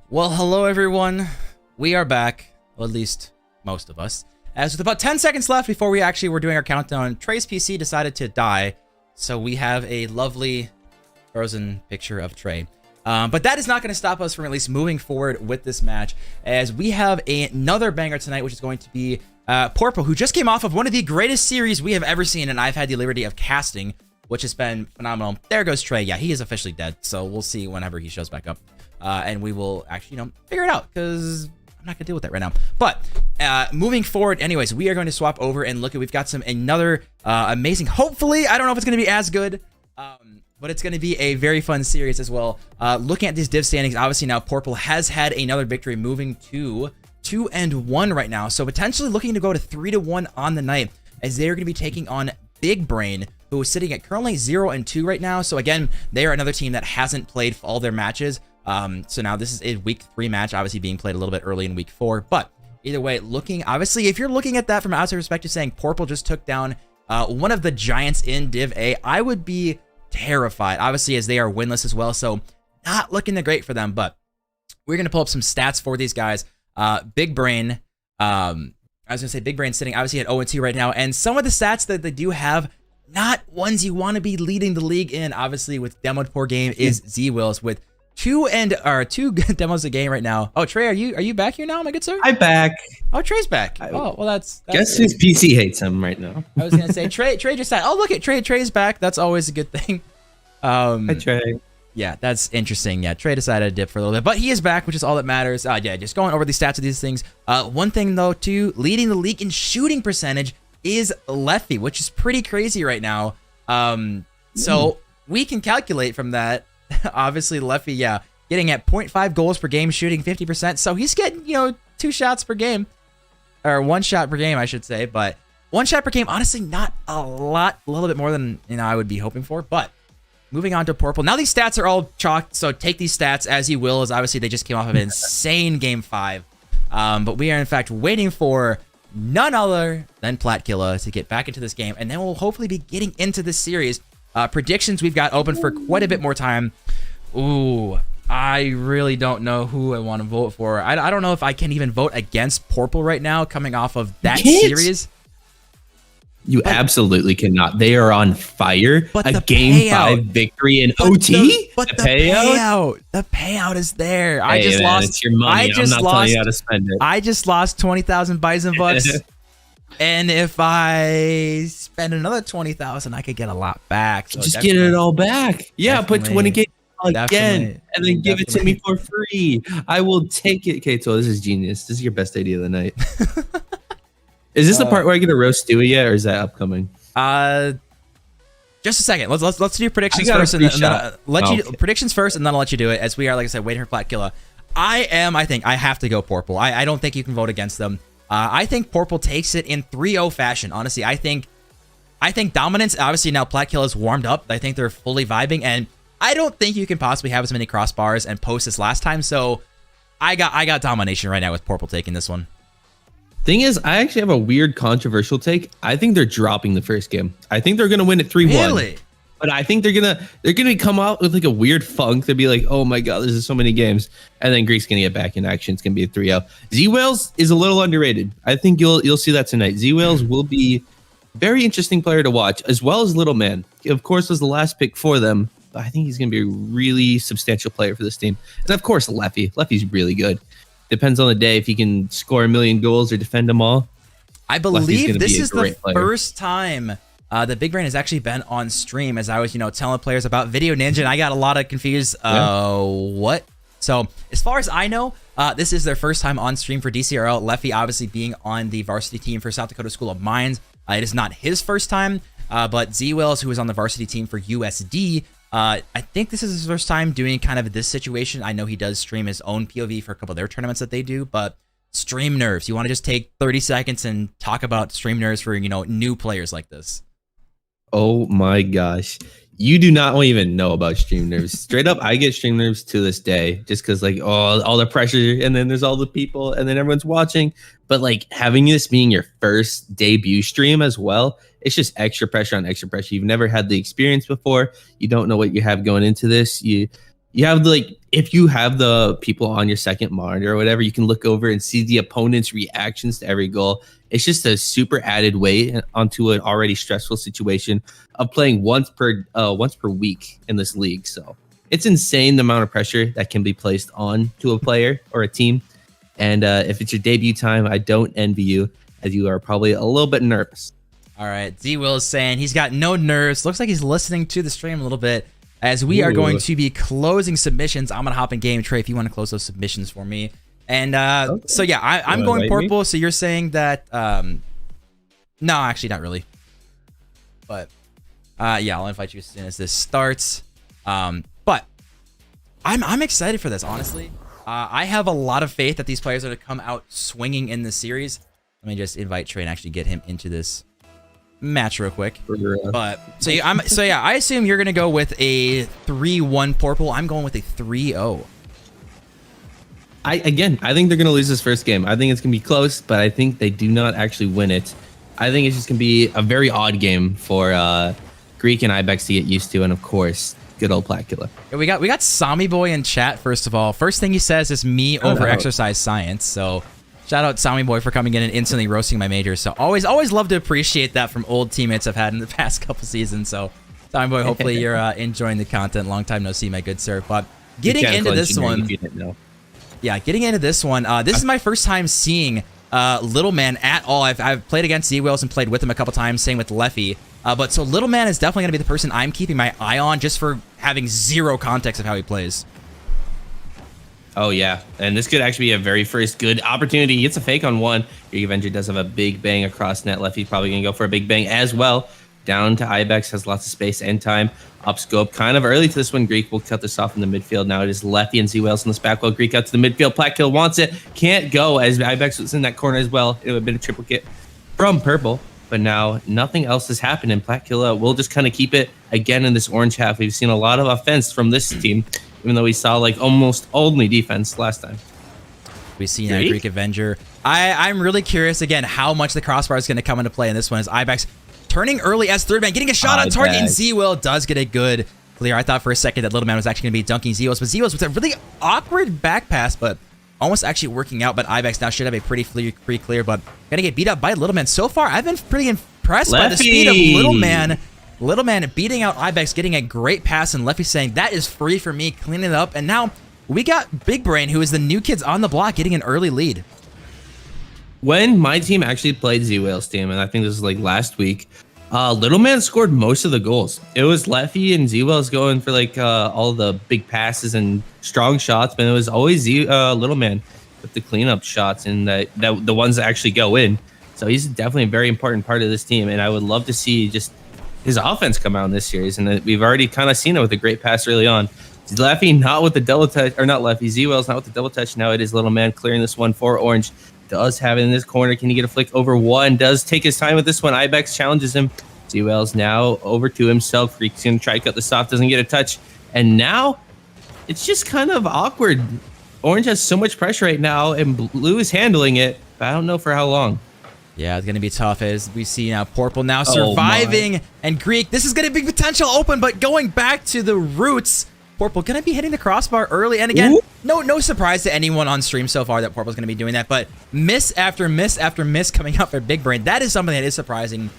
Well, hello everyone. We are back, well, at least most of us. As with about 10 seconds left before we actually were doing our countdown, Trey's PC decided to die, so we have a lovely frozen picture of Trey. But that is not going to stop us from at least moving forward with this match, as we have another banger tonight, which is going to be Pourple, who just came off of one of the greatest series we have ever seen, and I've had the liberty of casting, which has been phenomenal. There goes Trey. Yeah, he is officially dead, so we'll see whenever he shows back up. And we will actually, figure it out, because I'm not gonna deal with that right now. But moving forward, anyways, we are going to swap over and look at, we've got another amazing, hopefully, I don't know if it's gonna be as good, but it's gonna be a very fun series as well. Looking at these div standings, obviously now Pourple has had another victory, moving to 2-1 right now, so potentially looking to go to 3-1 on the night, as they're gonna be taking on Big Brain, who is sitting at currently 0-2 right now. So again, they are another team that hasn't played all their matches. So now this is a week 3 match, obviously being played a little bit early in week 4. But either way, obviously, if you're looking at that from an outside perspective, saying Pourple just took down one of the giants in Div A, I would be terrified, obviously, as they are winless as well. So not looking that great for them. But we're going to pull up some stats for these guys. Big Brain, I was going to say Big Brain sitting obviously at 0-2 right now. And some of the stats that they do have, not ones you want to be leading the league in, obviously, with demoed per game is Z-Wills with 2 demos a game right now. Oh, Trey, are you back here now, my good sir? I'm back. Oh, Trey's back. Oh, well, that's guess good. his PC hates him right now. I was gonna say Trey just said, oh, look at Trey's back. That's always a good thing. Hi, Trey. Yeah, that's interesting. Yeah, Trey decided to dip for a little bit, but he is back, which is all that matters. Yeah, just going over the stats of these things. One thing though, too, leading the league in shooting percentage is Leffy, which is pretty crazy right now. So we can calculate from that. Obviously, Leffy, yeah, getting at 0.5 goals per game, shooting 50%. So he's getting, 2 shots per game, or 1 shot per game, I should say. But 1 shot per game, honestly, not a lot, a little bit more than I would be hoping for. But moving on to Pourple. Now these stats are all chalked, so take these stats as you will, as obviously they just came off of an insane game 5. But we are in fact waiting for none other than Platkilla to get back into this game, and then we'll hopefully be getting into this series. Predictions we've got open for quite a bit more time. Ooh, I really don't know who I want to vote for. I don't know if I can even vote against Pourple right now, coming off of that series. You absolutely cannot. They are on fire. But a game 5 victory in OT. The payout is there. Hey, I just lost. It's your money. I'm not telling you how to spend it. I just lost 20,000 Bison bucks. And if I spend another 20,000, I could get a lot back. So just get it all back. Yeah, put 20K again, and then give it to me for free. I will take it. Okay, so this is genius. This is your best idea of the night. Is this the part where I get a roast Stewie yet, or is that upcoming? Just a second. Let's do predictions first, and then predictions first, and then I'll let you do it. As we are, like I said, waiting for Platkilla. I think I have to go Pourple. I don't think you can vote against them. I think Pourple takes it in 3-0 fashion. Honestly, I think dominance. Obviously, now Platkilla is warmed up. I think they're fully vibing, and I don't think you can possibly have as many crossbars and posts as last time. So I got domination right now with Pourple taking this one. Thing is, I actually have a weird controversial take. I think they're dropping the first game. I think they're gonna win it 3-1. Really? But I think they're gonna come out with like a weird funk. They'll be like, oh my god, there's so many games, and then Greek's gonna get back in action. It's gonna be a 3-0. Z-Wales is a little underrated. I think you'll see that tonight. Z-Wales will be a very interesting player to watch, as well as Little Man. Of course, was the last pick for them, but I think he's gonna be a really substantial player for this team. And of course, Leffy. Leffy's really good. Depends on the day if he can score a million goals or defend them all. I believe this is the first time that Big Brain has actually been on stream, as I was, telling players about Video Ninja, and I got a lot of confused. What? So as far as I know, this is their first time on stream for DCRL. Leffy obviously being on the varsity team for South Dakota School of Mines. It is not his first time, but Z-Wells, who is on the varsity team for USD, I think this is his first time doing kind of this situation. I know he does stream his own POV for a couple of their tournaments that they do, but stream nerves. You want to just take 30 seconds and talk about stream nerves for, new players like this. Oh my gosh. You do not even know about stream nerves. Straight up, I get stream nerves to this day, just because all the pressure, and then there's all the people, and then everyone's watching. But having this being your first debut stream as well, it's just extra pressure on extra pressure. You've never had the experience before. You don't know what you have going into this. You have if you have the people on your second monitor or whatever, you can look over and see the opponent's reactions to every goal. It's just a super added weight onto an already stressful situation of playing once per week in this league. So it's insane the amount of pressure that can be placed on to a player or a team. And if it's your debut time, I don't envy you, as you are probably a little bit nervous. All right, Z-Will is saying he's got no nerves. Looks like he's listening to the stream a little bit. As we are going to be closing submissions, I'm going to hop in game. Trey, if you want to close those submissions for me. And okay. So, yeah, I'm going Pourple. So you're saying that... no, actually, not really. But, yeah, I'll invite you as soon as this starts. But I'm excited for this, honestly. I have a lot of faith that these players are going to come out swinging in this series. Let me just invite Trey and actually get him into this match real quick. But so yeah, I assume you're gonna go with a 3-1 Pourple. I'm going with a 3-0. I think they're gonna lose this first game. I think it's gonna be close, but I think they do not actually win it. I think it's just gonna be a very odd game for Greek and Ibex to get used to, and of course, good old Platkiller. Yeah, we got Sami Boy in chat. First of all, first thing he says is me over exercise science. So shout out Sami Boy for coming in and instantly roasting my majors. So always love to appreciate that from old teammates I've had in the past couple seasons. So Sami Boy, hopefully you're enjoying the content. Long time no see, my good sir. But getting into this one, yeah, getting into this one. This is my first time seeing Little Man at all. I've played against Z-Wales and played with him a couple times. Same with Leffy. But so Little Man is definitely gonna be the person I'm keeping my eye on, just for having zero context of how he plays. Oh, yeah. And this could actually be a very first good opportunity. He gets a fake on one. Greek Avenger does have a big bang across net. Leffy's probably going to go for a big bang as well. Down to Ibex, has lots of space and time. Up scope kind of early to this one. Greek will cut this off in the midfield. Now it is Leffy and Z-Wales in this back wall. Greek out to the midfield. Platkiller wants it. Can't go, as Ibex was in that corner as well. It would have been a triple kick from Pourple. But now nothing else has happened, and Platkiller will just kind of keep it again in this orange half. We've seen a lot of offense from this team, even though we saw like almost only defense last time. We see now Greek Avenger. I'm really curious again how much the crossbar is going to come into play in this one. As Ibex turning early as third man, getting a shot on target, and Z-Will does get a good clear. I thought for a second that Little Man was actually going to be dunking Z-Wales, but Z-Wales with a really awkward back pass, but almost actually working out. But Ibex now should have a pretty free clear, but gonna get beat up by Little Man. So far, I've been pretty impressed by the speed of Little Man. Little Man beating out Ibex, getting a great pass, and Leffy saying, that is free for me, cleaning it up. And now we got Big Brain, who is the new kids on the block, getting an early lead. When my team actually played Z-Wales team, and I think this was like last week, Little Man scored most of the goals. It was Leffy and Z-Wales going for like all the big passes and strong shots, but it was always Little Man with the cleanup shots and the ones that actually go in. So he's definitely a very important part of this team, and I would love to see just his offense come out in this series, and we've already kind of seen it with a great pass early on. Leffy not with the double touch, or not Leffy, Z-Wales not with the double touch. Now it is Little Man clearing this one for Orange. Does have it in this corner. Can he get a flick over one? Does take his time with this one. Ibex challenges him. Z-Wales now over to himself. Freak's going to try to cut this off. Doesn't get a touch. And now it's just kind of awkward. Orange has so much pressure right now, and Blue is handling it, but I don't know for how long. Yeah, it's going to be tough as we see now Pourple now surviving. And Greek, this is going to be potential open, but going back to the roots, Pourple going to be hitting the crossbar early. And again, no surprise to anyone on stream so far that Pourple's going to be doing that. But miss after miss after miss coming out for Big Brain. That is something that is surprising.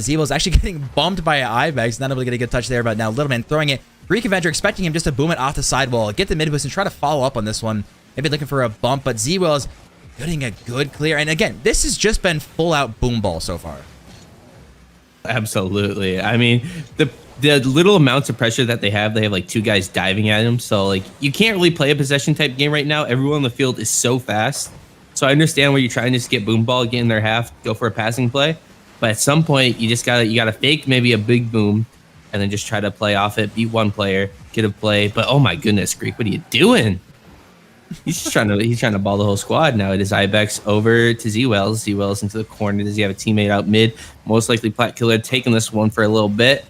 Z-Will's actually getting bumped by Ibex. Not able to get a good touch there, but now Little Man throwing it. Greek Avenger expecting him just to boom it off the sidewall, get the mid boost, and try to follow up on this one. Maybe looking for a bump, but Z-Will's getting a good clear. And again, this has just been full-out boom ball so far. Absolutely. I mean, the little amounts of pressure that they have like two guys diving at him. So like you can't really play a possession type game right now. Everyone on the field is so fast. So I understand where you're trying to just get boom ball, get in their half, go for a passing play. But at some point, you gotta fake maybe a big boom, and then just try to play off it, beat one player, get a play. But oh my goodness, Greek, what are you doing? He's just trying to ball the whole squad. Now it is Ibex over to Z-Wales. Z-Wales into the corner. Does he have a teammate out mid? Most likely Platkiller taking this one for a little bit.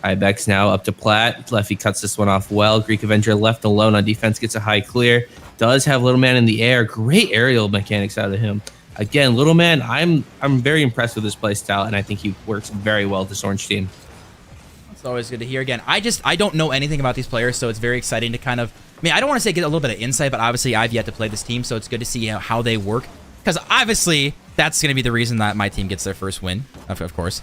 Ibex now up to Plat. Leffy cuts this one off well. Greek Avenger left alone on defense, gets a high clear. Does have Little Man in the air. Great aerial mechanics out of him. Again, Little Man, I'm very impressed with his play style, and I think he works very well with this Orange team. It's always good to hear. Again, I don't know anything about these players, so it's very exciting to kind of I mean, I don't want to say get a little bit of insight, but obviously I've yet to play this team, so it's good to see how they work. Because obviously, that's going to be the reason that my team gets their first win, of course.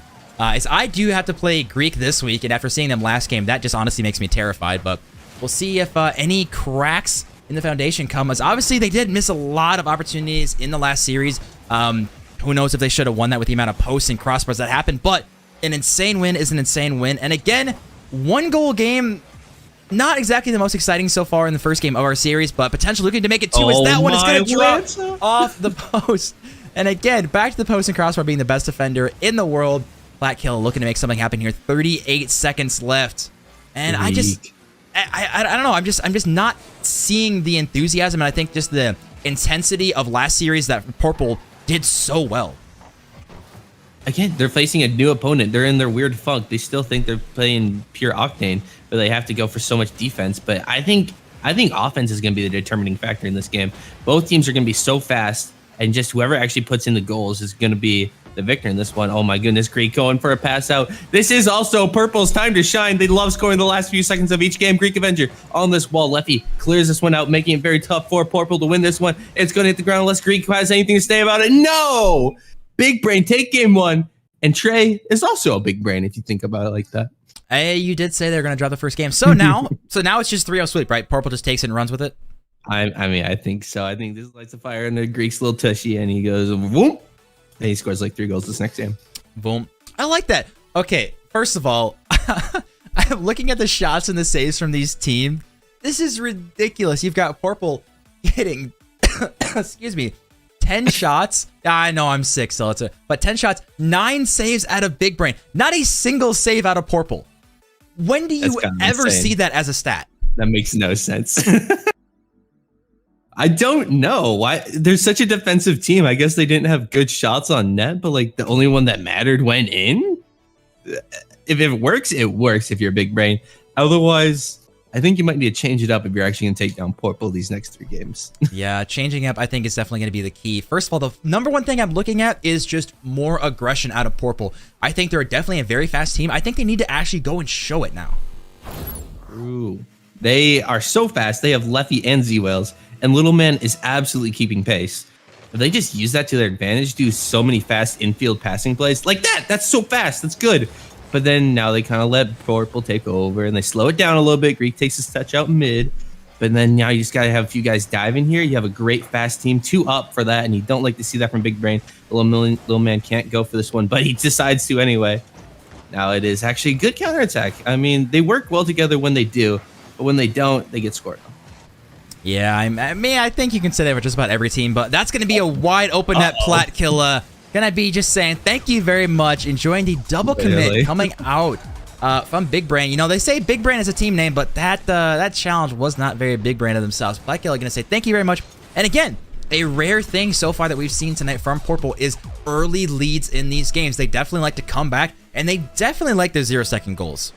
Is I do have to play Greek this week, and after seeing them last game, that just honestly makes me terrified. But we'll see if any cracks in the foundation come. As obviously, they did miss a lot of opportunities in the last series. Who knows if they should have won that with the amount of posts and crossbars that happened. But an insane win is an insane win. And again, 1-goal game... Not exactly the most exciting so far in the first game of our series, but potentially looking to make it 2 as that one is going to drop off the post. And again, back to the post and crossbar being the best defender in the world. Black Kill looking to make something happen here. 38 seconds left. And I don't know. I'm just not seeing the enthusiasm, and I think just the intensity of last series that Pourple did so well. Again, they're facing a new opponent. They're in their weird funk. They still think they're playing pure Octane, but they have to go for so much defense. But I think offense is going to be the determining factor in this game. Both teams are going to be so fast, and just whoever actually puts in the goals is going to be the victor in this one. Oh my goodness, Greek going for a pass out. This is also Purple's time to shine. They love scoring the last few seconds of each game. Greek Avenger on this wall. Lefty clears this one out, making it very tough for Pourple to win this one. It's going to hit the ground unless Greek has anything to say about it. No! Big brain, take game 1. And Trey is also a big brain if you think about it like that. Hey, you did say they're going to drop the first game. So now it's just 3-0 sweep, right? Pourple just takes it and runs with it? I mean, I think so. I think this lights a fire in the Greek's little tushy, and he goes, boom, and he scores like 3 goals this next game. Boom. I like that. Okay, first of all, I'm looking at the shots and the saves from these teams. This is ridiculous. You've got Pourple hitting, excuse me, 10 shots. I know I'm sick, so but 10 shots, 9 saves out of Big Brain. Not a single save out of Pourple. When do you ever see that as a stat? That makes no sense. I don't know why. There's such a defensive team. I guess they didn't have good shots on net, but like the only one that mattered went in. If it works, it works if you're a Big Brain. Otherwise, I think you might need to change it up if you're actually going to take down Pourple these next 3 games. Yeah, changing up I think is definitely going to be the key. First of all, the number one thing I'm looking at is just more aggression out of Pourple. I think they're definitely a very fast team. I think they need to actually go and show it now. Ooh. They are so fast. They have Leffy and Z-Wales, and Little Man is absolutely keeping pace. If they just use that to their advantage, do so many fast infield passing plays like that. That's so fast. That's good. But then now they kind of let Pourple take over, and they slow it down a little bit. Greek takes his touch out mid. But then now you just got to have a few guys dive in here. You have a great fast team, 2 up for that, and you don't like to see that from Big Brain. Little Man can't go for this one, but he decides to anyway. Now it is actually a good counterattack. I mean, they work well together when they do, but when they don't, they get scored on. Yeah, I think you can say that for just about every team, but that's going to be a wide open net plat killer. Gonna be just saying thank you very much. Enjoying the double commit coming out from Big Brain. You know, they say Big Brain is a team name, but that challenge was not very Big Brain of themselves. Black Killer gonna say thank you very much. And again, a rare thing so far that we've seen tonight from Pourple is early leads in these games. They definitely like to come back, and they definitely like their 0-second goals.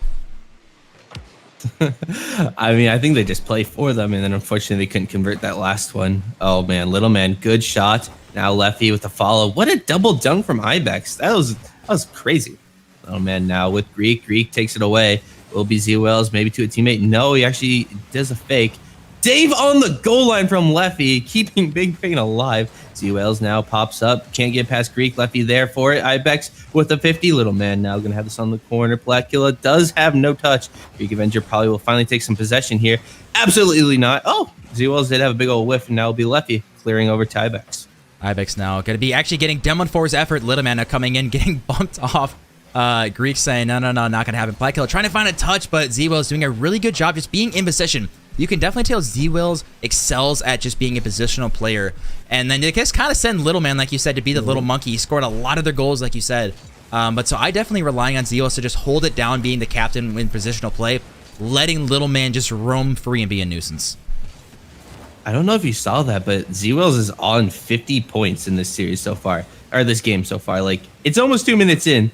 I mean, I think they just play for them, and then unfortunately they couldn't convert that last one. Oh man, Little Man, good shot. Now Leffy with the follow. What a double dunk from Ibex. That was crazy. Little Man now with Greek. Greek takes it away. Will be Z-Wells maybe to a teammate. No, he actually does a fake. Dave on the goal line from Leffy, keeping Big Brain alive. Z-Wells now pops up. Can't get past Greek. Leffy there for it. Ibex with a 50. Little Man now going to have this on the corner. Blackula does have no touch. Greek Avenger probably will finally take some possession here. Absolutely not. Oh, Z-Wells did have a big old whiff, and now will be Leffy clearing over to Ibex. Ibex now going to be actually getting demoed for his effort. Little Man now coming in, getting bumped off. Greek saying, no, not going to happen. Black Killer trying to find a touch, but Z-Wells doing a really good job just being in position. You can definitely tell Z-Wells excels at just being a positional player. And then they just kind of send Little Man, like you said, to be the little monkey. He scored a lot of their goals, like you said. But so I definitely relying on Z-Wells to just hold it down, being the captain in positional play, letting Little Man just roam free and be a nuisance. I don't know if you saw that, but Z-Wells is on 50 points in this series so far, or this game so far. Like, it's almost 2 minutes in,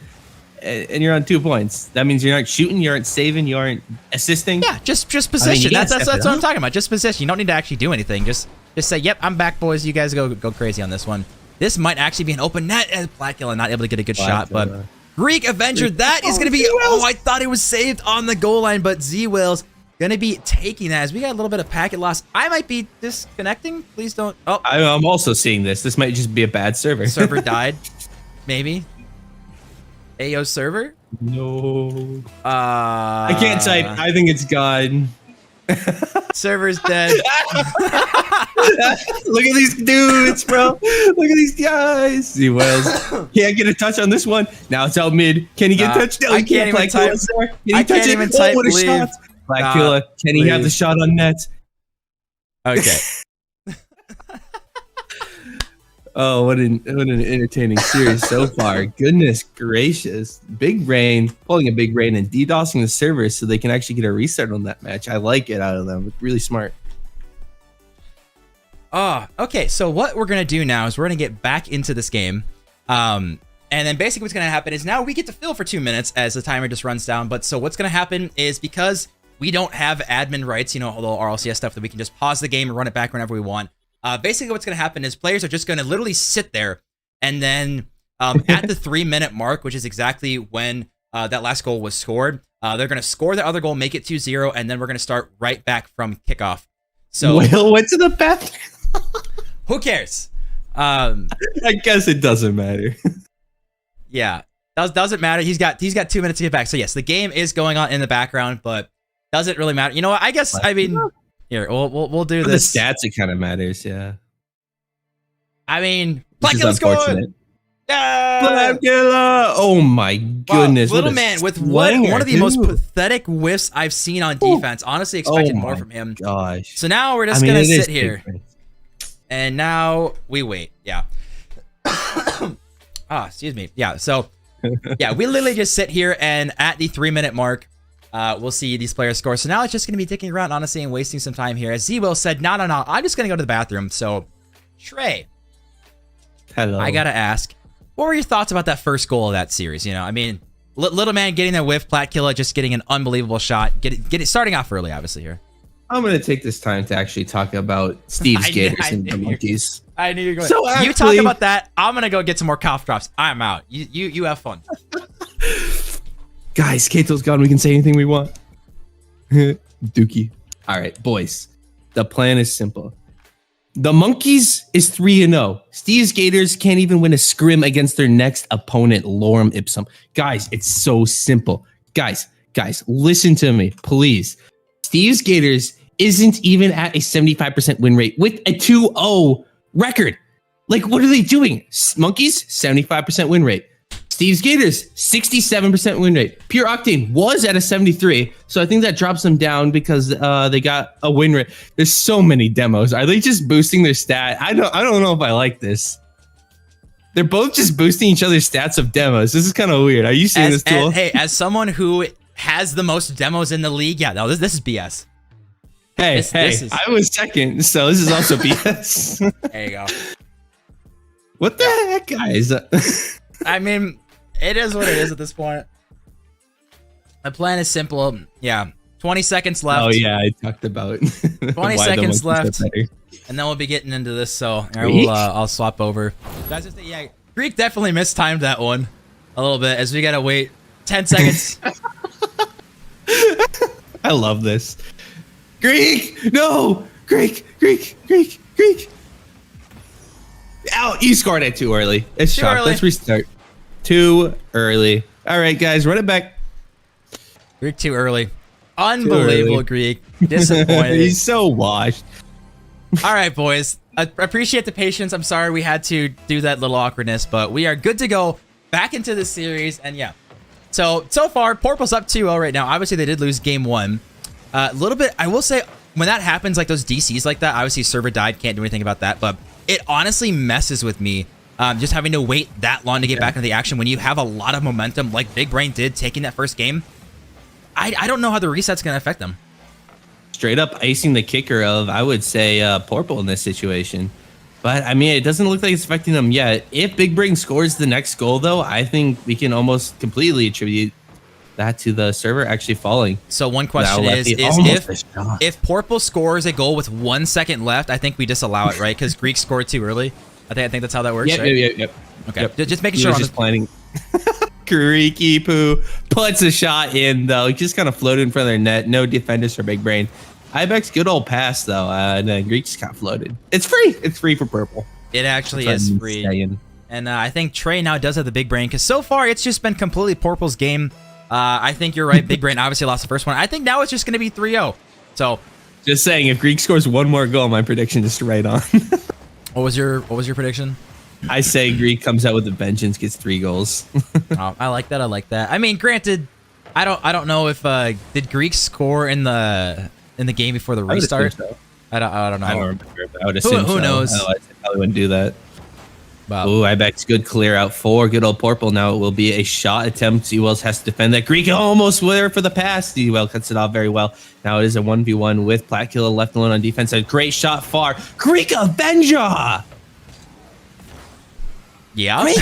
and you're on 2 points. That means you're not shooting, you aren't saving, you aren't assisting. Yeah, just position. That's what I'm talking about. Just position. You don't need to actually do anything. Just say, yep, I'm back, boys. You guys go crazy on this one. This might actually be an open net, as Blackula not able to get a good shot, but Greek Avenger, that is going to be, I thought it was saved on the goal line, but Z-Wells gonna be taking that as we got a little bit of packet loss. I might be disconnecting. Please don't. Oh, I'm also seeing this. This might just be a bad server. Server died. Maybe. Ayo server? No. I can't type. I think it's gone. Server's dead. Look at these dudes, bro. Look at these guys. See Wells. Can't get a touch on this one. Now it's out mid. Can he get touched? No, I he can't even type. I can't even type. What a shot. Blackula. Can he have the shot on net? Okay. Oh, what an entertaining series so far. Goodness gracious. Big brain, pulling a big brain and DDoSing the servers so they can actually get a restart on that match. I like it out of them. It's really smart. Okay. So what we're going to do now is we're going to get back into this game. And then basically what's going to happen is now we get to fill for 2 minutes as the timer just runs down. But so what's going to happen is because we don't have admin rights, you know, although RLCS stuff that we can just pause the game and run it back whenever we want. Basically what's going to happen is players are just going to literally sit there and then at the 3-minute mark, which is exactly when that last goal was scored, they're going to score the other goal, make it 2-0, and then we're going to start right back from kickoff. So Will went to the bathroom. Who cares? I guess it doesn't matter. Yeah, doesn't matter. He's got 2 minutes to get back. So yes, the game is going on in the background, but doesn't really matter. You know what? I guess I mean. Here, we'll do this. The stats, it kind of matters, yeah. I mean, Blackula scored! Blackula! Oh my goodness. Wow, little man with one of the most pathetic whiffs I've seen on defense. Honestly, expected more from him. Gosh. So now we're just going to sit here. And now we wait. Yeah. Excuse me. Yeah, so, yeah, we literally just sit here and at the 3-minute mark, we'll see these players score. So now it's just going to be dicking around, honestly, and wasting some time here. As Z-Will said, no, I'm just going to go to the bathroom. So, Trey. Hello. I got to ask, what were your thoughts about that first goal of that series? You know, I mean, little man getting that whiff, Platkilla just getting an unbelievable shot. Get it starting off early, obviously, here. I'm going to take this time to actually talk about Steve's Gators and the Monkeys. I knew you were going so you talk about that. I'm going to go get some more cough drops. I'm out. You have fun. Guys, Kato's gone. We can say anything we want. Dookie. All right, boys. The plan is simple. The Monkeys is 3-0. Steve's Gators can't even win a scrim against their next opponent, Lorem Ipsum. Guys, it's so simple. Guys, listen to me, please. Steve's Gators isn't even at a 75% win rate with a 2-0 record. Like, what are they doing? Monkeys, 75% win rate. Steve's Gators, 67% win rate. Pure Octane was at a 73, so I think that drops them down because they got a win rate. There's so many demos. Are they just boosting their stat? I don't know if I like this. They're both just boosting each other's stats of demos. This is kind of weird. Are you seeing this tool? Hey, as someone who has the most demos in the league, yeah, no, this is BS. Hey, I was second, so this is also BS. There you go. What the heck, guys? I mean, it is what it is at this point. The plan is simple. Yeah, 20 seconds left. Oh, yeah, I talked about 20 seconds left, and then we'll be getting into this. So I'll swap over. Guys, yeah, Greek definitely mistimed that one a little bit as we got to wait 10 seconds. I love this. Greek! No! Greek! Ow, you scored it too early. It's shot. Let's restart. Too early. All right, guys, run it back. Greek too early. Unbelievable, Greek. Disappointed. He's so washed. All right, boys. I appreciate the patience. I'm sorry we had to do that little awkwardness, but we are good to go back into the series. And yeah, so far, Pourple's up 2-0 right now. Obviously, they did lose game 1. A little bit, I will say, when that happens, like those DCs like that, obviously server died, can't do anything about that, but it honestly messes with me just having to wait that long to get back into the action when you have a lot of momentum like Big Brain did taking that first game. I don't know how the reset's going to affect them. Straight up icing the kicker of, I would say, Pourple in this situation. But, I mean, it doesn't look like it's affecting them yet. If Big Brain scores the next goal, though, I think we can almost completely attribute that to the server actually falling. So one question is if Pourple scores a goal with 1 second left, I think we disallow it, right? Because Greek scored too early. I think that's how that works. Yep. Okay, just making sure. Just planning. Creaky Poo puts a shot in, though. Just kind of floated in front of their net. No defenders for Big Brain. Ibex, good old pass, though. And then Greek just got floated. It's free. It's free for Pourple. It actually is free. And I think Trey now does have the big brain, because so far it's just been completely Pourple's game. I think you're right. Big brain obviously lost the first one. I think now it's just going to be 3-0. So, just saying, if Greek scores one more goal, my prediction is right on. What was your prediction? I say Greek comes out with a vengeance, gets 3 goals. Oh, I like that. I like that. I mean, granted, I don't know if did Greek score in the game before the restart. I don't know. I don't remember. I would assume who knows? Otherwise, I probably wouldn't do that. Wow. Ooh, Ibex, good clear out for good old Pourple. Now it will be a shot attempt. Ewells has to defend that. Greek almost there for the pass. Ewell cuts it off very well. Now it is a 1v1 with Platkiller left alone on defense. A great shot far. Greek Avenger! Yeah?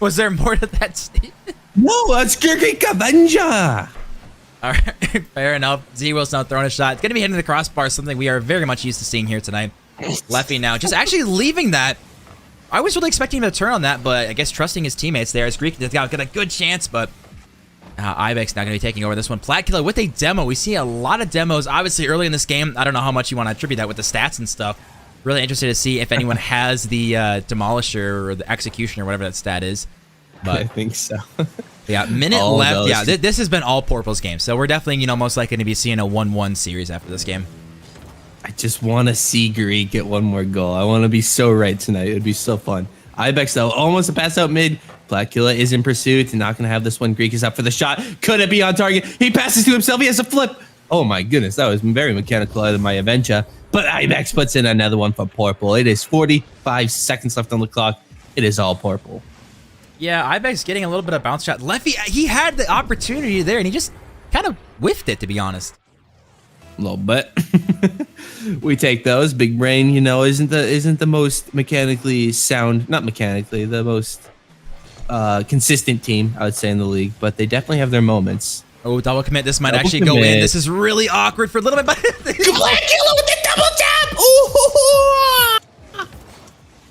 Was there more to that statement? No, that's Greek Avenger! All right, fair enough. Z-Will's now throwing a shot. It's going to be hitting the crossbar, something we are very much used to seeing here tonight. Leffy now just actually leaving that. I was really expecting him to turn on that, but I guess trusting his teammates there as Greek got a good chance, but Ibex now going to be taking over this one. Platkiller with a demo. We see a lot of demos, obviously, early in this game. I don't know how much you want to attribute that with the stats and stuff. Really interested to see if anyone has the Demolisher or the Execution or whatever that stat is. But I think so. Yeah, minute all left. those. Yeah, this has been all Pourple's game, so we're definitely, most likely to be seeing a 1-1 series after this game. I just want to see Greek get one more goal. I want to be so right tonight. It would be so fun. Ibex, though, almost a pass out mid. Platkiller is in pursuit and not going to have this one. Greek is up for the shot. Could it be on target? He passes to himself. He has a flip. Oh, my goodness. That was very mechanical out of my Avenger. But Ibex puts in another one for Pourple. It is 45 seconds left on the clock. It is all Pourple. Yeah, Ibex getting a little bit of bounce shot. Leffy, he had the opportunity there, and he just kind of whiffed it, to be honest. A little bit. We take those. Big Brain, isn't the most mechanically sound, not mechanically, the most consistent team, I would say, in the league, but they definitely have their moments. Oh, double commit. This might actually go in. This is really awkward for a little bit, but Platkiller with the double tap! Ooh!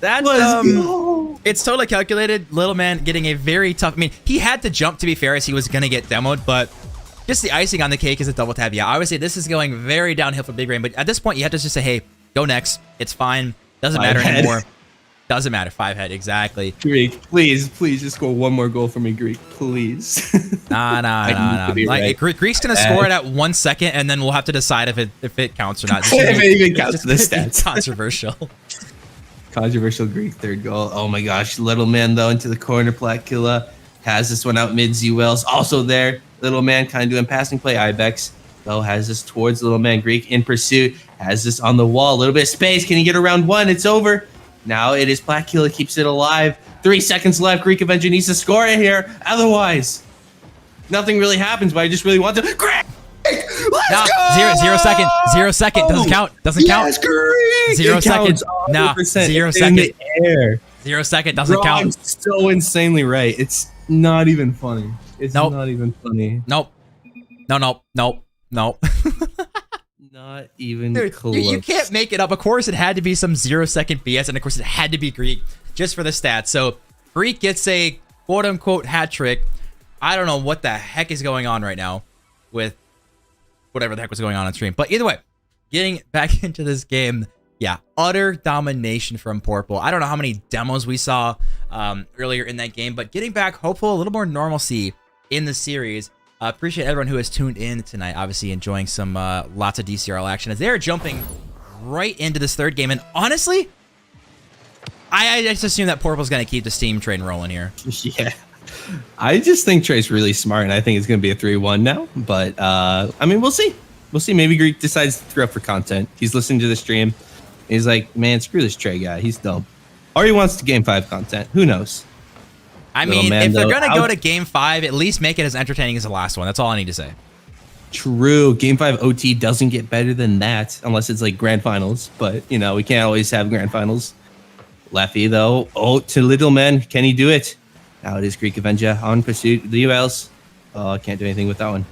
That's it's totally calculated. Little man getting a very tough. I mean, he had to jump, to be fair, as he was gonna get demoed, but just the icing on the cake is a double tap. Yeah, obviously this is going very downhill for Big Brain, but at this point you have to just say, hey, go next. It's fine. Doesn't matter anymore. Doesn't matter. 5-head, exactly. Greek, please just score one more goal for me, Greek, please. Nah. Like, Greek's gonna score it at 1 second, and then we'll have to decide if it counts or not. If it even counts to the stats. Controversial. Controversial Greek third goal. Oh my gosh. Little man, though, into the corner. Platkiller has this one out mid. Z-Wells also there. Little man kind of doing passing play. Ibex, though, has this towards little man. Greek in pursuit. Has this on the wall. A little bit of space. Can he get around one? It's over. Now it is Platkiller keeps it alive. 3 seconds left. Greek Avenger needs to score it here. Otherwise, nothing really happens, but I just really want to. Greek! Let's go! 0 second. 0 second. Doesn't count. Doesn't count. Greek! 0 second. Nah, 0 second. 0 second. Doesn't count. I'm so insanely right. It's not even funny. It's Nope. not even funny. Nope. No. Not even Dude, close. you can't make it up. Of course, it had to be some 0 second BS, and of course, it had to be Greek just for the stats. So, Greek gets a quote unquote hat trick. I don't know what the heck is going on right now with whatever the heck was going on stream. But either way, getting back into this game, yeah, utter domination from Pourple. I don't know how many demos we saw earlier in that game, but getting back, hopeful, a little more normalcy in the series. Appreciate everyone who has tuned in tonight. Obviously enjoying some lots of DCRL action as they're jumping right into this third game. And honestly, I just assume that Pourple's going to keep the Steam train rolling here. Yeah. I just think Trey's really smart, and I think it's going to be a 3-1 now. But, I mean, we'll see. We'll see. Maybe Greek decides to throw up for content. He's listening to the stream. He's like, man, screw this Trey guy. He's dumb. Or he wants to Game 5 content. Who knows? I mean, if they're going to go to Game 5, at least make it as entertaining as the last one. That's all I need to say. True. Game 5 OT doesn't get better than that unless it's like grand finals. But, we can't always have grand finals. Leffy, though. Oh, to little man. Can he do it? Now it is Greek Avenger on pursuit. The ULs. Oh, I can't do anything with that one.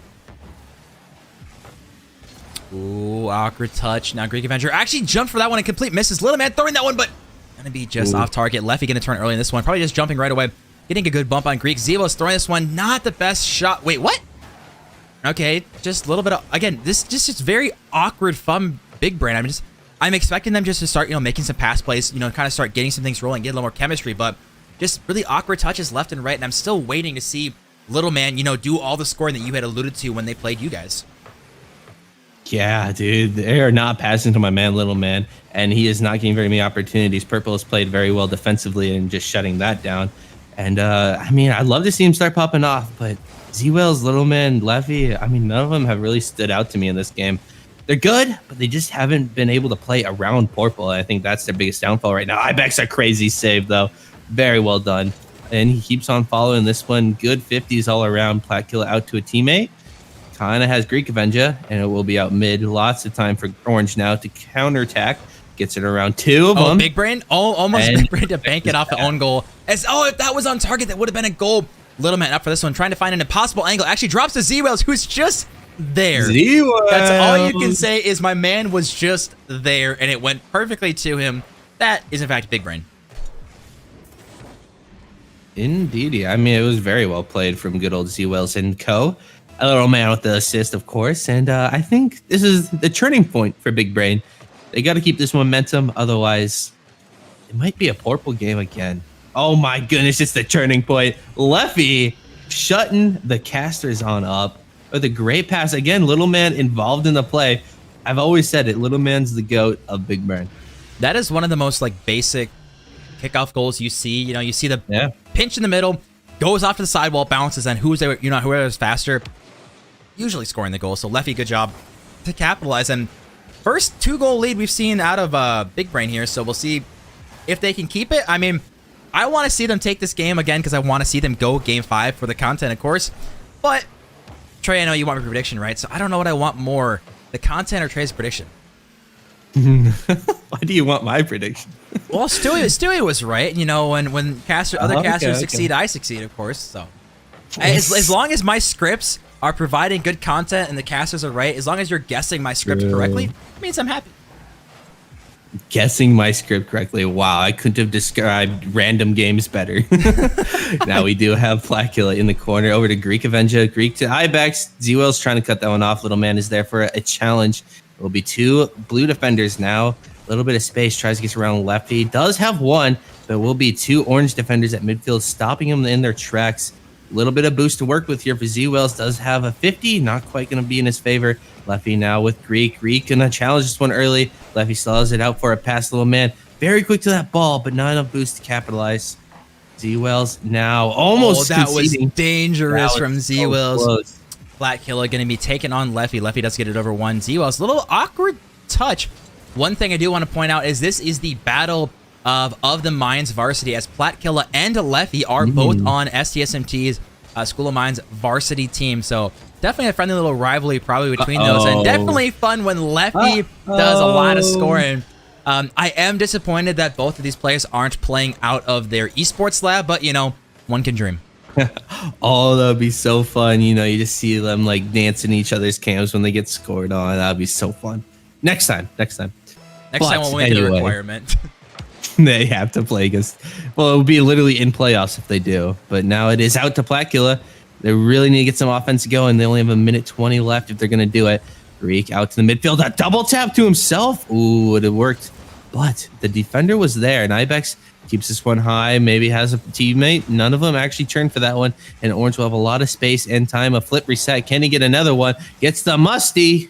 Ooh, awkward touch. Now Greek Avenger actually jumped for that one and complete misses. Little man throwing that one, but going to be just off target. Leffy going to turn early in this one. Probably just jumping right away. getting a good bump on Greek. Z-Well's throwing this one, not the best shot. Wait, what? Okay, just a little bit of, again, this just is very awkward from Big Brain. I'm expecting them just to start, making some pass plays, kind of start getting some things rolling, get a little more chemistry, but just really awkward touches left and right, and I'm still waiting to see Little Man, do all the scoring that you had alluded to when they played you guys. Yeah, dude, they are not passing to my man, Little Man, and he is not getting very many opportunities. Pourple has played very well defensively and just shutting that down. And, I'd love to see him start popping off, but Z-Wells, Little Man, Leffy, none of them have really stood out to me in this game. They're good, but they just haven't been able to play around Pourple. I think that's their biggest downfall right now. Ibex a crazy save, though. Very well done. And he keeps on following this one. Good 50s all around. Platkilla out to a teammate. Kind of has Greek Avenger, and it will be out mid. Lots of time for Orange now to counterattack. Gets it around 2 of them. Oh, Big Brain? Oh, almost Big Brain to bank it off the own goal. If that was on target, that would have been a goal. Little Man up for this one, trying to find an impossible angle. Actually drops to Z-Wells, who's just there. Z-Wells. That's all you can say is my man was just there, and it went perfectly to him. That is, in fact, Big Brain. Indeed. It was very well played from good old Z-Wells and co. A Little Man with the assist, of course. And I think this is the turning point for Big Brain. They got to keep this momentum. Otherwise, it might be a Pourple game again. Oh, my goodness. It's the turning point. Leffy shutting the casters on up with a great pass. Again, Little Man involved in the play. I've always said it. Little Man's the GOAT of Big Brain. That is one of the most basic kickoff goals you see. You see the pinch in the middle, goes off to the sidewall, bounces, and whoever's faster, usually scoring the goal. So Leffy, good job to capitalize. And first 2-goal lead we've seen out of Big Brain here. So we'll see if they can keep it. I want to see them take this game again because I want to see them go game 5 for the content, of course. But Trey, I know you want my prediction, right? So I don't know what I want more, the content or Trey's prediction. Why do you want my prediction? Well, Stewie was right. When other casters succeed, I succeed, of course. So as long as my scripts are providing good content and the casters are right, as long as you're guessing my script correctly, it means I'm happy. Guessing my script correctly. Wow, I couldn't have described random games better. Now we do have Platkilla in the corner. Over to Greek Avenger. Greek to Ibex. Z-Wells trying to cut that one off. Little Man is there for a challenge. It will be 2 blue defenders now. A little bit of space. Tries to get around Leffy. Does have 1, but will be 2 orange defenders at midfield, stopping them in their tracks. A little bit of boost to work with here for Z-Wells. Does have a 50. Not quite going to be in his favor. Leffy now with Greek. Greek going to challenge this one early. Leffy slows it out for a pass. Little Man very quick to that ball, but not enough boost to capitalize. Z-Wells now almost conceding. Was dangerous from Z-Wells. So Platkilla going to be taking on Leffy. Leffy does get it over 1. Z-Wells, a little awkward touch. One thing I do want to point out is this is the battle of the Mines varsity, as Platkilla and Leffy are both on STSMT's School of Mines varsity team. So definitely a friendly little rivalry probably between those, and definitely fun when Leffy does a lot of scoring. I am disappointed that both of these players aren't playing out of their esports lab, but one can dream. Oh, that would be so fun. You just see them dancing in each other's cams when they get scored on. That would be so fun. Next time we'll make it a requirement. They have to play against, it would be literally in playoffs if they do. But now it is out to Platkilla. They really need to get some offense going. They only have 1:20 left if they're going to do it. Greek out to the midfield. A double tap to himself. Ooh, it worked. But the defender was there, and Ibex keeps this one high, maybe has a teammate. None of them actually turned for that one, and Orange will have a lot of space and time. A flip reset. Can he get another one? Gets the musty.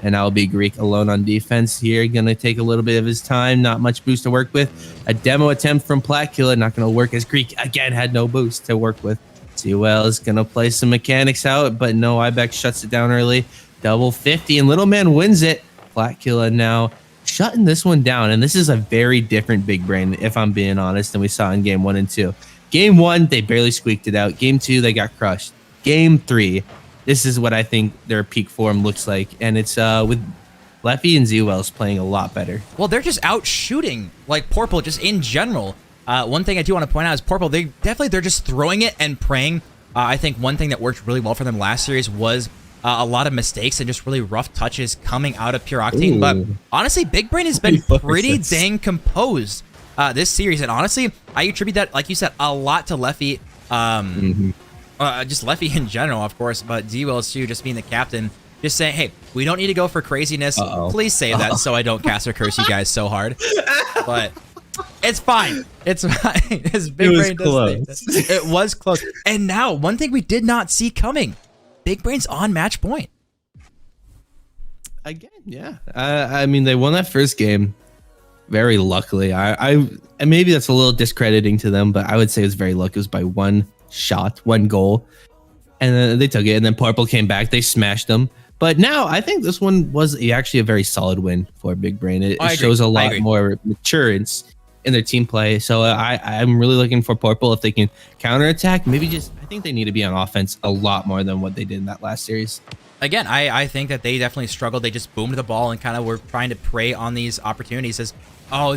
And that'll be Greek alone on defense here. Going to take a little bit of his time. Not much boost to work with. A demo attempt from Platkilla. Not going to work, as Greek, again, had no boost to work with. Z-Wells going to play some mechanics out, but no, Ibex shuts it down early. Double 50, and Little Man wins it. Platkilla now shutting this one down. And this is a very different Big Brain, if I'm being honest, than we saw in game 1 and 2. Game 1, they barely squeaked it out. Game 2, they got crushed. Game 3, this is what I think their peak form looks like. And it's with Leffy and Z-Wells playing a lot better. Well, they're just out shooting Pourple just in general. One thing I do want to point out is Pourple, they're just throwing it and praying. I think one thing that worked really well for them last series was a lot of mistakes and just really rough touches coming out of Pure Octane. But honestly, Big Brain has been pretty dang composed this series. And honestly, I attribute that, like you said, a lot to Leffy Just Leffy in general, of course, but Z-Wells too, just being the captain, just saying, hey, we don't need to go for craziness. Please say that so I don't cast or curse you guys so hard. But it's fine. It's fine. His big brain does things. It was close. And now, one thing we did not see coming, Big Brain's on match point. Again, yeah. I mean, they won that first game very luckily. I maybe that's a little discrediting to them, but I would say it was very lucky. It was by one shot, one goal, and then they took it. And then Pourple came back. They smashed them. But now I think this one was actually a very solid win for Big Brain. It shows a lot more maturity in their team play. So I'm really looking for Pourple if they can counterattack. Maybe just I think they need to be on offense a lot more than what they did in that last series. Again, I think that they definitely struggled. They just boomed the ball and kind of were trying to prey on these opportunities. As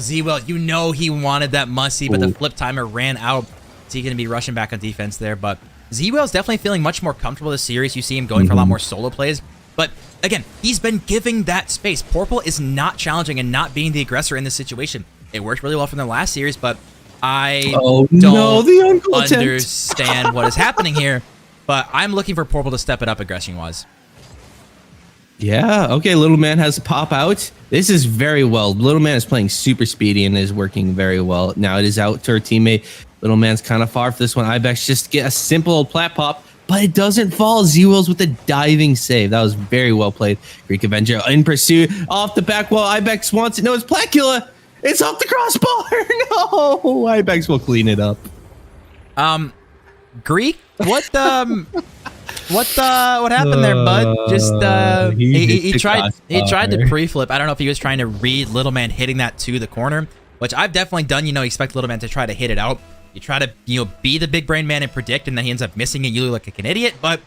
Z-Well, you know he wanted that must-see, but the flip timer ran out. So he's going to be rushing back on defense there. But Z-Well's definitely feeling much more comfortable this series. You see him going for a lot more solo plays. But again, he's been giving that space. Pourple is not challenging and not being the aggressor in this situation. It worked really well from the last series, but I don't understand what is happening here. But I'm looking for Pourple to step it up aggression-wise. Yeah, okay, Little Man has a pop out. This is very well. Little Man is playing super speedy and is working very well. Now it is out to her teammate. Little Man's kind of far for this one. Ibex just get a simple old plat pop, but it doesn't fall. Z-Wells with a diving save. That was very well played. Greek Avenger in pursuit. Off the back wall. Ibex wants it. No, it's Placula. It's off the crossbar. No, Ibex will clean it up. Greek, what happened there, bud? Just he tried to pre-flip. I don't know if he was trying to read Little Man hitting that to the corner, which I've definitely done. You know, expect Little Man to try to hit it out. You try to, be the big brain man and predict, and then he ends up missing it. You look like an idiot. But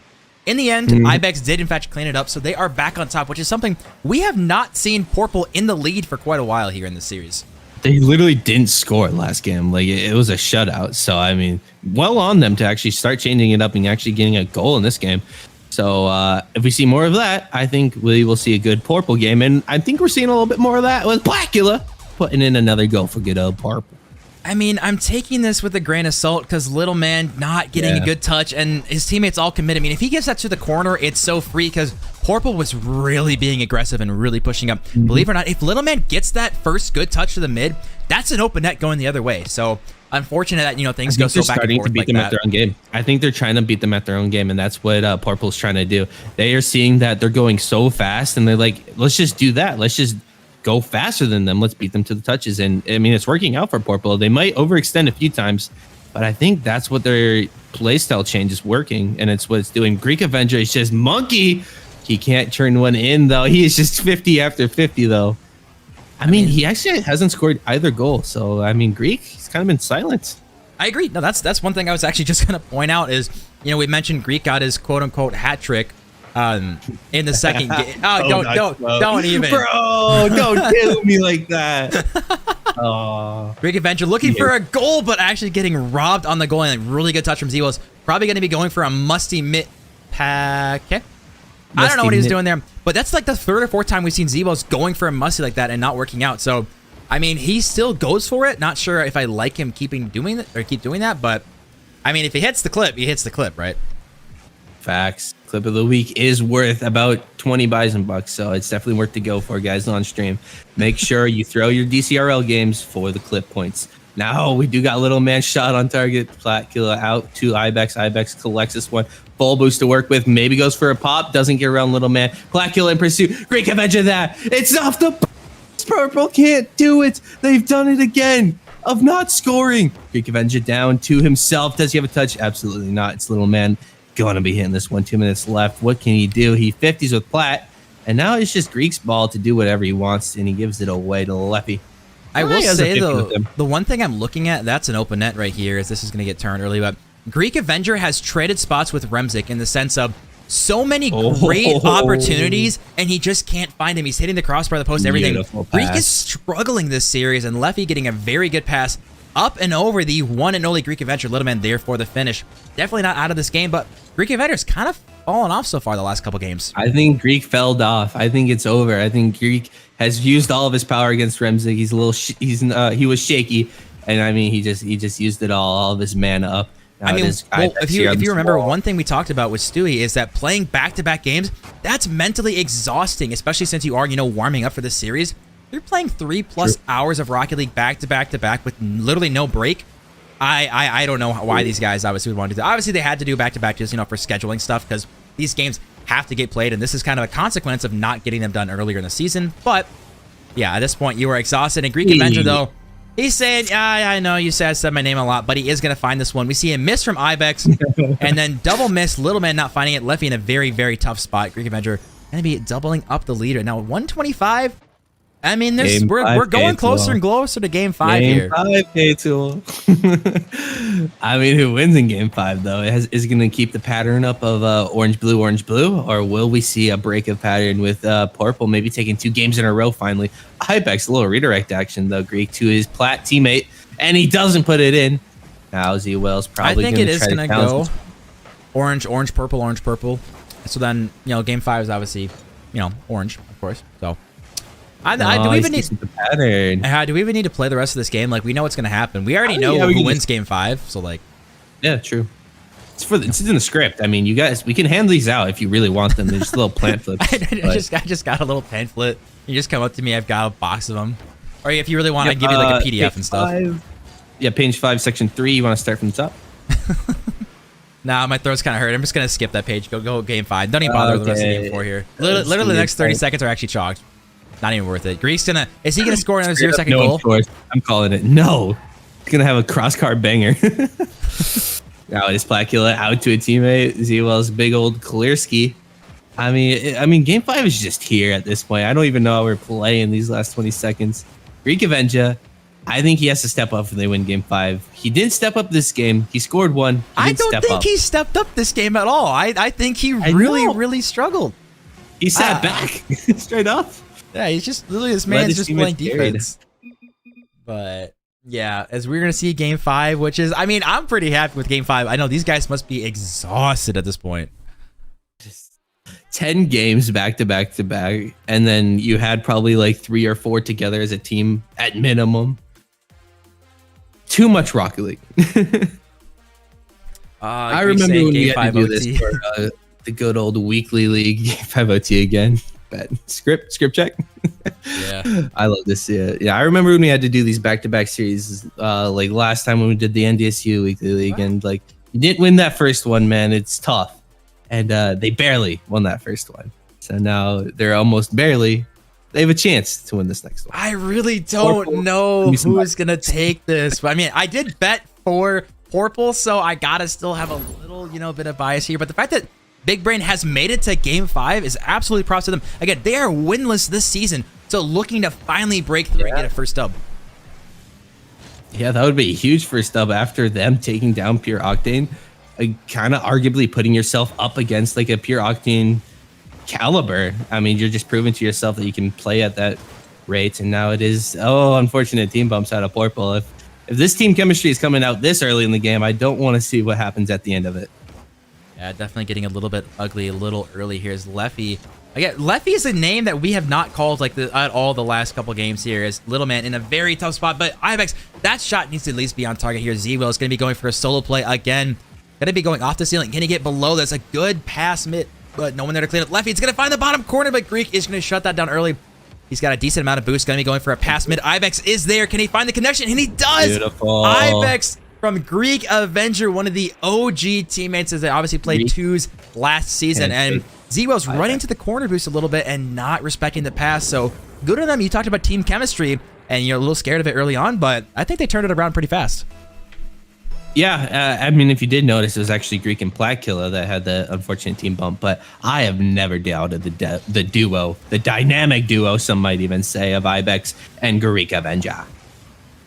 in the end, Ibex did in fact clean it up, so they are back on top, which is something we have not seen Pourple in the lead for quite a while here in this series. They literally didn't score last game. Like it was a shutout. So I mean, well on them to actually start changing it up and actually getting a goal in this game. So if we see more of that, I think we will see a good Pourple game. And I think we're seeing a little bit more of that with Placula putting in another goal for good old Pourple. I mean, I'm taking this with a grain of salt because Little Man not getting a good touch and his teammates all committed. I mean, if he gets that to the corner, it's so free because Pourple was really being aggressive and really pushing up. Believe it or not, if Little Man gets that first good touch to the mid, that's an open net going the other way. So unfortunate that, things go so back and forth like that. At their own game. I think they're trying to beat them at their own game, and that's what Pourple's trying to do. They are seeing that they're going so fast, and they're like, let's just do that. Let's just go faster than them. Let's beat them to the touches. And I mean, it's working out for Pourple. They might overextend a few times, but I think that's what their playstyle change is working, and it's what it's doing. Greek Avenger is just monkey. He can't turn one in, though. He is just 50 after 50, though. I mean, he actually hasn't scored either goal. So, I mean, Greek, he's kind of been silent. I agree. No, that's one thing I was actually just going to point out is, we mentioned Greek got his quote-unquote hat trick in the second game. Oh, don't even. Bro, don't kill me like that. Greek Avenger looking for a goal, but actually getting robbed on the goal. And a really good touch from Z-Wells. Probably going to be going for a musty mid pack. Okay. I don't know what he was doing there, but that's like the third or fourth time we've seen Z-Wells going for a musty like that and not working out. So, I mean, he still goes for it. Not sure if I like him keep doing that, but I mean, if he hits the clip, he hits the clip, right? Facts. Clip of the week is worth about 20 Bison bucks, so it's definitely worth to go for, guys, on stream. Make sure you throw your DCRL games for the clip points. Now we do got Little Man shot on target. Placula out to Ibex. Ibex collects this one. Full boost to work with. Maybe goes for a pop. Doesn't get around Little Man. Placula in pursuit. Great Avenger that. It's off the... Pourple can't do it. They've done it again of not scoring. Greek Avenger down to himself. Does he have a touch? Absolutely not. It's Little Man going to be hitting this one. 2 minutes left. What can he do? He 50s with Plat. And now it's just Greek's ball to do whatever he wants. And he gives it away to Leffy. I will say, though, the one thing I'm looking at, that's an open net right here, as this is going to get turned early, but Greek Avenger has traded spots with Remzik in the sense of so many great opportunities, and he just can't find him. He's hitting the crossbar, the post, everything. Greek is struggling this series, and Leffy getting a very good pass up and over the one and only Greek Avenger. Little Man there for the finish. Definitely not out of this game, but Greek Avenger's kind of fallen off so far the last couple games. I think Greek fell off. I think it's over. I think Greek has used all of his power against Remzik. He's a little he was shaky, and I mean he just used it all of his mana up. I mean, well, if you remember, one thing we talked about with Stewie is that playing back-to-back games, that's mentally exhausting, especially since you are, warming up for this series. You're playing 3+ hours of Rocket League back-to-back with literally no break. I don't know why these guys obviously would want to do that. Obviously, they had to do back-to-back just, for scheduling stuff, because these games have to get played, and this is kind of a consequence of not getting them done earlier in the season. But, yeah, at this point, you were exhausted. And Greek Avenger, though, he's saying, I know you said my name a lot, but he is going to find this one. We see a miss from Ibex, and then double miss, Little Man not finding it, Leffy in a very, very tough spot. Greek Avenger going to be doubling up the leader. Now, 125. I mean, we're going closer and closer to Game 5 here. Game 5, K-Tool. I mean, who wins in Game 5, though? Is it going to keep the pattern up of orange, blue, or will we see a break of pattern with Pourple maybe taking 2 games in a row finally? Ibex, a little redirect action, though, Greek, to his Plat teammate, and he doesn't put it in. Now, Z-Well's probably going to try to I think it is going to go orange, purple. So then, Game 5 is obviously, orange, of course, so... do we even need the pattern? Do we even need to play the rest of this game? Like, we know what's going to happen. We already know who wins Game 5. So, like, yeah, true. It's in the script. I mean, you guys, we can hand these out if you really want them. They're just little plant flips. I just got a little pamphlet. You just come up to me. I've got a box of them. Or if you really want, I give you like a PDF and stuff. 5. Yeah, page 5, section 3. You want to start from the top? Nah, my throat's kind of hurt. I'm just gonna skip that page. Go Game 5. Don't even bother with the rest of Game 4 here. Literally, the next 30 seconds are actually chalked. Not even worth it. Greek's is he gonna score another 0-second goal? Of course. I'm calling it. No. He's gonna have a cross-car banger. Now it is Placula out to a teammate. Z-Well's big old Clearski. I mean, Game 5 is just here at this point. I don't even know how we're playing these last 20 seconds. Greek Avenger, I think he has to step up when they win Game 5. He didn't step up this game. He scored 1. I don't think he stepped up this game at all. I think he really struggled. He sat back straight up. Yeah, he's just literally this man's just playing defense. But yeah, as we're gonna see Game 5, which is, I mean, I'm pretty happy with Game 5. I know these guys must be exhausted at this point. Just 10 games back to back to back, and then you had probably like 3 or 4 together as a team at minimum. Too much Rocket League. I remember when we had to do this for the good old weekly league Game 5 OT again. Script check. Yeah, I love this. Yeah, I remember when we had to do these back-to-back series, like last time when we did the NDSU weekly league, and like you didn't win that first one, man. It's tough, and they barely won that first one. So now they're almost barely. They have a chance to win this next one. I really don't know who's gonna take this. But I mean, I did bet for Pourple, so I gotta still have a little, bit of bias here. But the fact that Big Brain has made it to Game 5 is absolutely props to them. Again, they are winless this season, so looking to finally break through and get a first dub. Yeah, that would be a huge first dub after them taking down Pure Octane. Kind of arguably putting yourself up against like a Pure Octane caliber. I mean, you're just proving to yourself that you can play at that rate, and now it is, unfortunate team bumps out of Pourple. If this team chemistry is coming out this early in the game, I don't want to see what happens at the end of it. Yeah, definitely getting a little bit ugly a little early here is Leffy. Again, Leffy is a name that we have not called like at all the last couple games here. Is Little Man in a very tough spot, but Ibex, that shot needs to at least be on target here. Z-Will is going to be going for a solo play again. Going to be going off the ceiling. Can he get below? That's a good pass mid, but no one there to clean up. Leffy, it's going to find the bottom corner, but Greek is going to shut that down early. He's got a decent amount of boost. Going to be going for a pass mid. Ibex is there. Can he find the connection? And he does. Beautiful. Ibex from Greek Avenger, one of the OG teammates, as they obviously played twos last season. And Z-Will's running to the corner boost a little bit and not respecting the pass. So good on them. You talked about team chemistry, and you're a little scared of it early on, but I think they turned it around pretty fast. Yeah, I mean, if you did notice, it was actually Greek and Platkilla that had the unfortunate team bump, but I have never doubted the duo, the dynamic duo, some might even say, of Ibex and Greek Avenger.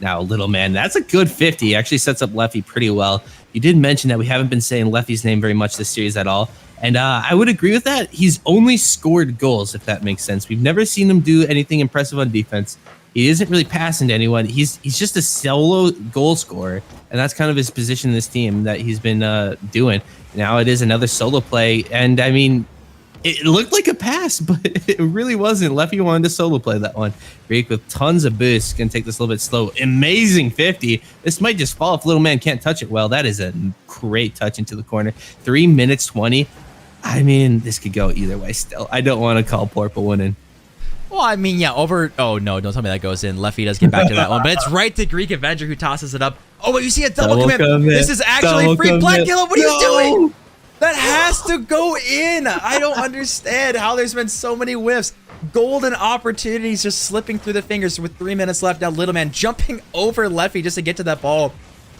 Now, Little Man, that's a good 50. He actually sets up Leffy pretty well. You did mention that we haven't been saying Leffy's name very much this series at all, and I would agree with that. He's only scored goals, if that makes sense. We've never seen him do anything impressive on defense. He isn't really passing to anyone. He's just a solo goal scorer, and that's kind of his position in this team that he's been doing. Now it is another solo play, and I mean, It looked like a pass, but it really wasn't. Leffy wanted to solo play that one. Greek with tons of boosts. Gonna take this a little bit slow. Amazing 50. This might just fall if little man can't touch it well. That is a great touch into the corner. 3 minutes 20. I mean, this could go either way still. I don't want to call Pourple winning. Well, I mean, yeah, over... Oh, no, don't tell me that goes in. Leffy does get back to that one, but it's right to Greek Avenger who tosses it up. Oh, but you see a double commit. This is actually free. Blackula, what are you doing? That has to go in. I don't understand how there's been so many whiffs. Golden opportunities just slipping through the fingers with 3 minutes left. Now, little man jumping over Leffy just to get to that ball.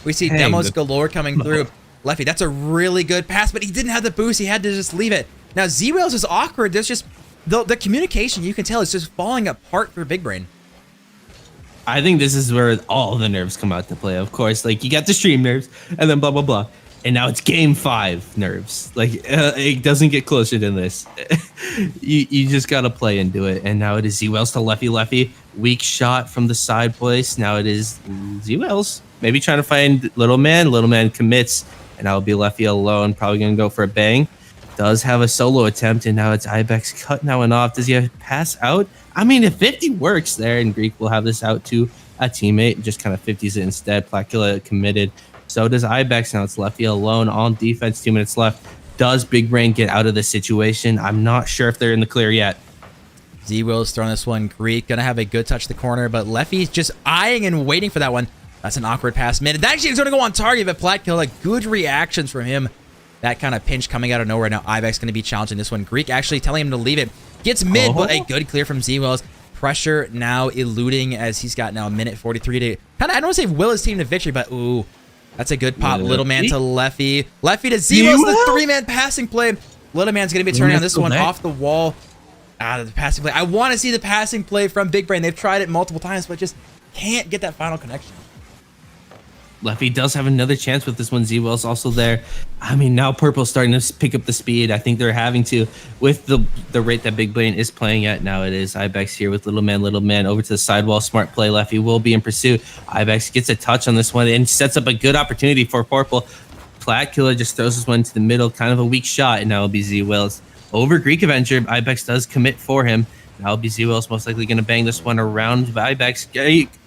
We see demos galore coming through. Leffy, that's a really good pass, but he didn't have the boost. He had to just leave it. Now, Z-Wales is awkward. There's just... The communication, you can tell, is just falling apart for Big Brain. I think this is where all the nerves come out to play. Of course, like, you got the stream nerves, and then blah, blah, blah. And now it's game 5 nerves. Like, it doesn't get closer than this. you just got to play and do it. And now it is Z-Wales to Leffy. Weak shot from the side place. Now it is Z-Wales. Maybe trying to find Little Man. Little Man commits, and now it'll be Leffy alone. Probably going to go for a bang. Does have a solo attempt, and now it's Ibex cutting that one off. Does he have pass out? I mean, if 50 works there, and Greek will have this out to a teammate, just kind of 50s it instead. Placula committed. So does Ibex. Now it's Leffy alone on defense. 2 minutes left. Does Big Brain get out of the situation? I'm not sure if they're in the clear yet. Z-Will's throwing this one. Greek gonna have a good touch to the corner, but Leffy's just eyeing and waiting for that one. That's an awkward pass mid. That actually is gonna go on target, but Placula, like, good reactions from him. That kind of pinch coming out of nowhere. Now Ibex going to be challenging this one. Greek actually telling him to leave it. Gets mid, but a good clear from Z-Wells. Pressure now eluding as he's got now a minute 43 to kind of, I don't want to say will his team to victory, but ooh, that's a good pop. Little man to Leffy. Leffy to Z-Wells, the 3-man passing play. Little man's going to be turning on this one off the wall. The passing play. I want to see the passing play from Big Brain. They've tried it multiple times, but just can't get that final connection. Leffy does have another chance with this one. Z-Well's also there. I mean, now Pourple's starting to pick up the speed. I think they're having to with the rate that Big Brain is playing at. Now it is Ibex here with Little Man over to the sidewall. Smart play. Leffy will be in pursuit. Ibex gets a touch on this one and sets up a good opportunity for Pourple. Placula just throws this one to the middle. Kind of a weak shot, and now it'll be Z-Wells over Greek Avenger. Ibex does commit for him. Now it'll be Z-Wells most likely going to bang this one around. Ibex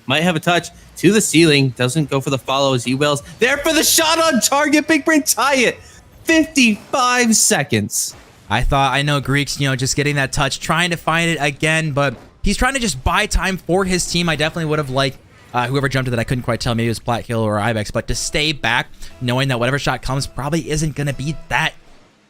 might have a touch to the ceiling. Doesn't go for the follow. Z-Wells there for the shot on target. Big Brain tie it. 55 seconds. I know Greek's, just getting that touch, trying to find it again, but he's trying to just buy time for his team. I definitely would have liked whoever jumped to that. I couldn't quite tell. Maybe it was Placula or Ibex, but to stay back, knowing that whatever shot comes probably isn't going to be that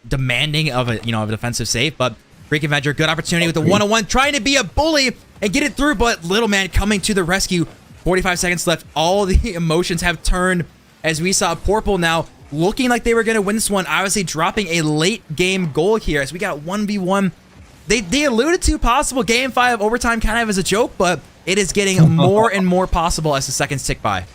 demanding of a, of a defensive save. But Greek Avenger, good opportunity with the 1-on-1, trying to be a bully and get it through, but Little Man coming to the rescue. 45 seconds left. All the emotions have turned as we saw Pourple now looking like they were going to win this one, obviously dropping a late game goal here as we got 1v1. They alluded to possible game 5 overtime kind of as a joke, but it is getting more and more possible as the seconds tick by.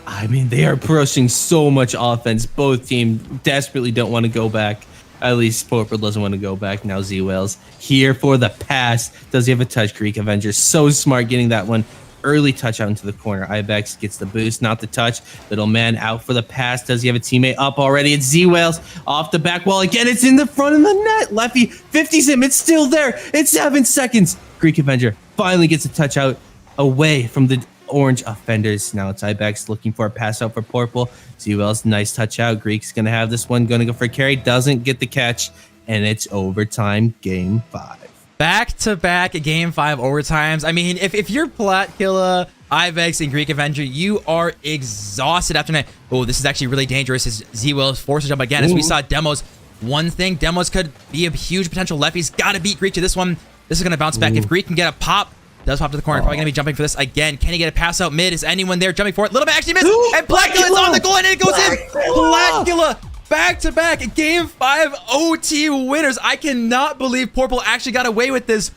I mean, they are pushing so much offense. Both teams desperately don't want to go back. At least Pourple doesn't want to go back. Now Z-Wells here for the pass. Does he have a touch? Greek Avenger so smart getting that one. Early touch out into the corner. Ibex gets the boost, not the touch. Little man out for the pass. Does he have a teammate up already? It's Z-Wells off the back wall again. It's in the front of the net. Leffy 50s him. It's still there. It's 7 seconds. Greek Avenger finally gets a touch out away from the orange offenders. Now it's Ibex looking for a pass out for Pourple. Z-Wells, nice touch out. Greek's going to have this one. Going to go for a carry. Doesn't get the catch. And it's overtime, game 5. Back-to-back game 5 overtimes. I mean, if you're Placula, Ibex, and Greek Avenger, you are exhausted after that. Oh, this is actually really dangerous as Z-Wells forced to jump again. As we saw Demos, one thing, Demos could be a huge potential. Leffy's got to beat Greek to this one. This is going to bounce back. If Greek can get a pop, does pop to the corner. Probably going to be jumping for this again. Can he get a pass out mid? Is anyone there jumping for it? Little bit actually missed. And Placula's on the goal, and it goes in. Placula. Back-to-back game 5 OT winners. I cannot believe Pourple actually got away with this.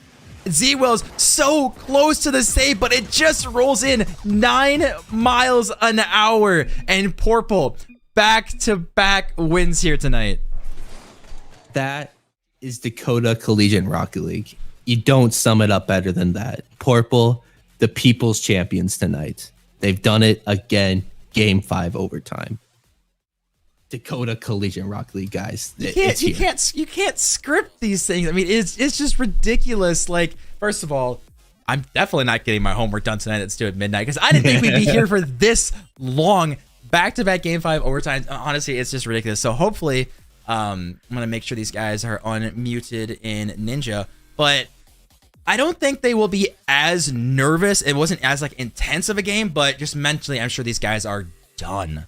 Z-Wells so close to the save, but it just rolls in 9 miles an hour. And Pourple back-to-back wins here tonight. That is Dakota Collegiate Rocket League. You don't sum it up better than that. Pourple, the people's champions tonight. They've done it again. Game 5 overtime. Dakota Collegiate Rocket League, guys. You can't script these things. I mean, it's just ridiculous. Like, first of all, I'm definitely not getting my homework done tonight. It's due at midnight because I didn't think we'd be here for this long. Back-to-back Game 5 overtime. Honestly, it's just ridiculous. So hopefully, I'm gonna make sure these guys are unmuted in Ninja, but I don't think they will be as nervous. It wasn't as like intense of a game, but just mentally, I'm sure these guys are done.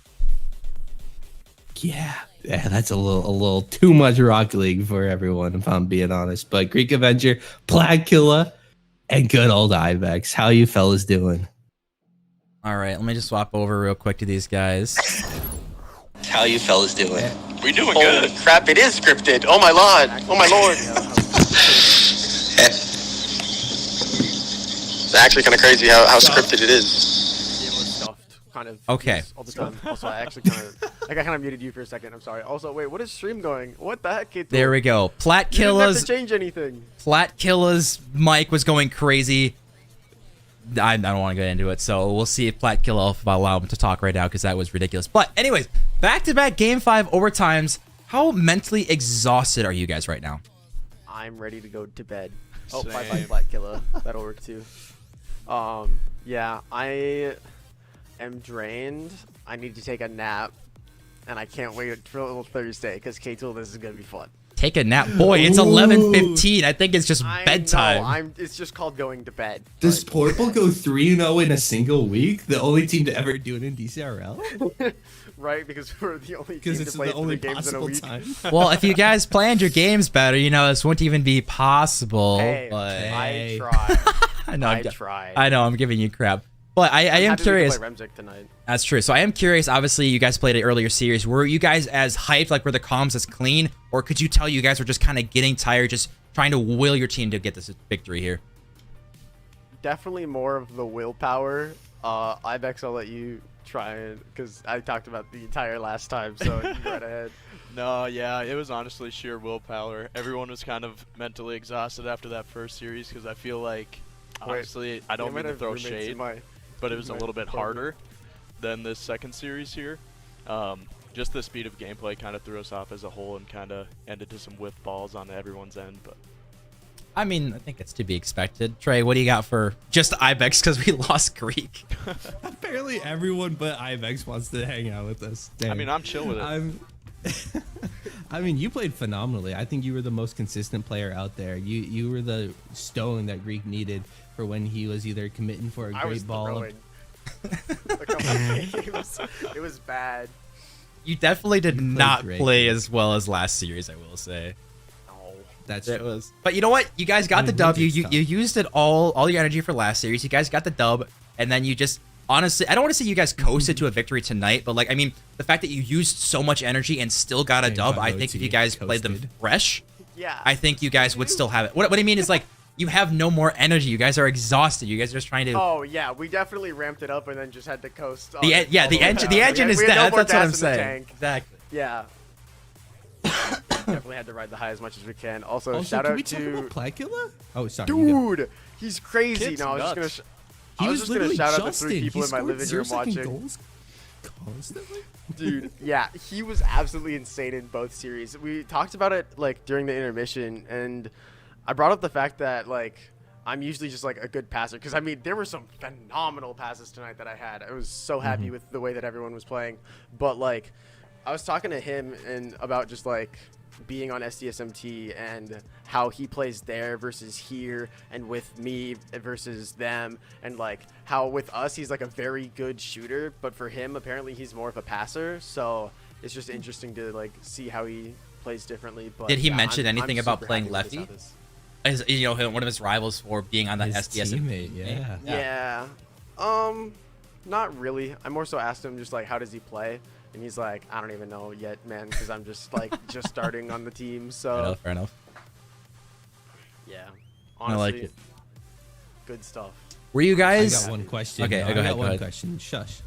Yeah, that's a little too much Rocket League for everyone, if I'm being honest. But Greek Avenger, Plagkilla, and good old Ibex. How you fellas doing? All right, let me just swap over real quick to these guys. How you fellas doing? We doing good. Holy crap, it is scripted. Oh my lord. Oh my lord. It's actually kind of crazy how scripted it is. Kind of okay all the time. Also, I kind of muted you for a second. I'm sorry. Also, wait, what is stream going? What the heck, Kate? There we go. You didn't have Platkilla's to change anything. Platkilla's mic was going crazy. I don't want to get into it, so we'll see if Platkilla will allow him to talk right now because that was ridiculous. But anyways, back-to-back Game 5 overtimes. How mentally exhausted are you guys right now? I'm ready to go to bed. Same. Bye Black Killa. That'll work too. Yeah, I am drained. I need to take a nap, and I can't wait until Thursday because K-Tool, this is gonna be fun. Take a nap, boy. It's 11:15. I think it's just bedtime. Know, it's just called going to bed. Does Pourple go 3-0 in a single week? The only team to ever do it in DCRL? Right, because we're the only team Because to it's play the only 3 games in a possible week. time. Well, if you guys planned your games better, you know this wouldn't even be possible. Hey, but I tried. I know. I tried. I know. I'm giving you crap. But I am curious. Play Remzik tonight. That's true. So I am curious. Obviously, you guys played an earlier series. Were you guys as hyped? Like, were the comms as clean? Or could you tell you guys were just kind of getting tired, just trying to will your team to get this victory here? Definitely more of the willpower. Ibex, I'll let you try it because I talked about the entire last time. So you go right ahead. No, yeah, it was honestly sheer willpower. Everyone was kind of mentally exhausted after that first series because I feel like, honestly, I don't mean to throw shade, but it was a little bit harder than this second series here. Just the speed of gameplay kind of threw us off as a whole and kind of ended to some whiff balls on everyone's end. But I mean, I think it's to be expected. Trey, what do you got for just Ibex because we lost Greek? Apparently everyone but Ibex wants to hang out with us. Dang. I mean, I'm chill with it. I mean, you played phenomenally. I think you were the most consistent player out there. You were the stone that Greek needed for when he was either committing for a great ball. It was bad. You definitely did not play as well as last series, I will say. That's it was. But you know what? You guys got the W. You used it all your energy for last series. You guys got the dub, and then you just honestly, I don't want to say you guys coasted to a victory tonight, but like I mean, the fact that you used so much energy and still got a dub, I think if you guys played them fresh, yeah, I think you guys would still have it. What I mean is like you have no more energy. You guys are exhausted. You guys are just trying to. Oh yeah, we definitely ramped it up and then just had to coast. The engine is dead. That's what I'm saying. Exactly. Yeah. Definitely had to ride the high as much as we can. Also shout out to Plagkilla. Oh, sorry, dude, he's crazy. Kid's no, I was nuts. just gonna. I was just gonna shout out the 3 people in my living room watching. Constantly? Dude, yeah, he was absolutely insane in both series. We talked about it like during the intermission, and I brought up the fact that like I'm usually just like a good passer because I mean there were some phenomenal passes tonight that I had. I was so happy with the way that everyone was playing, but like I was talking to him and about just like being on SDSMT and how he plays there versus here and with me versus them, and like how with us he's like a very good shooter, but for him apparently he's more of a passer. So it's just interesting to like see how he plays differently. But did he yeah, mention anything I'm about super playing happy lefty? with this. As, you know, one of his rivals for being on that His SDS teammate, Yeah. Not really. I more so asked him just like how does he play, and he's like, I don't even know yet, man, because I'm just like just starting on the team. So fair enough. yeah, I honestly, like it. Good stuff. Were you I guys? got one question. Okay, I go ahead. got one question. Shush.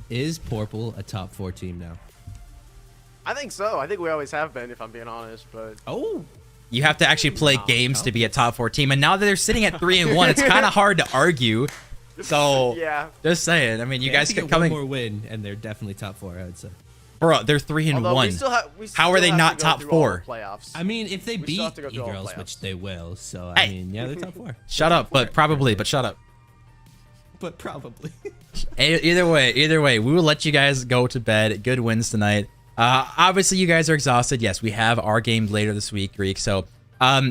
Is Pourple a top 4 team now? I think so. I think we always have been, if I'm being honest. But You have to actually play games to be a top 4 team, and now that they're sitting at 3-1, it's kind of hard to argue. So yeah, just saying. I mean, you guys get could come one more win, and they're definitely top 4. I would say. Bro, they're 3-1. How are they not top 4? Playoffs. I mean, if they beat E-Girls, which they will, so I mean, yeah, they're top 4. Shut up, but probably, but shut up. But probably. Either way, we will let you guys go to bed. Good wins tonight. Obviously, you guys are exhausted. Yes, we have our game later this week, Greek. So,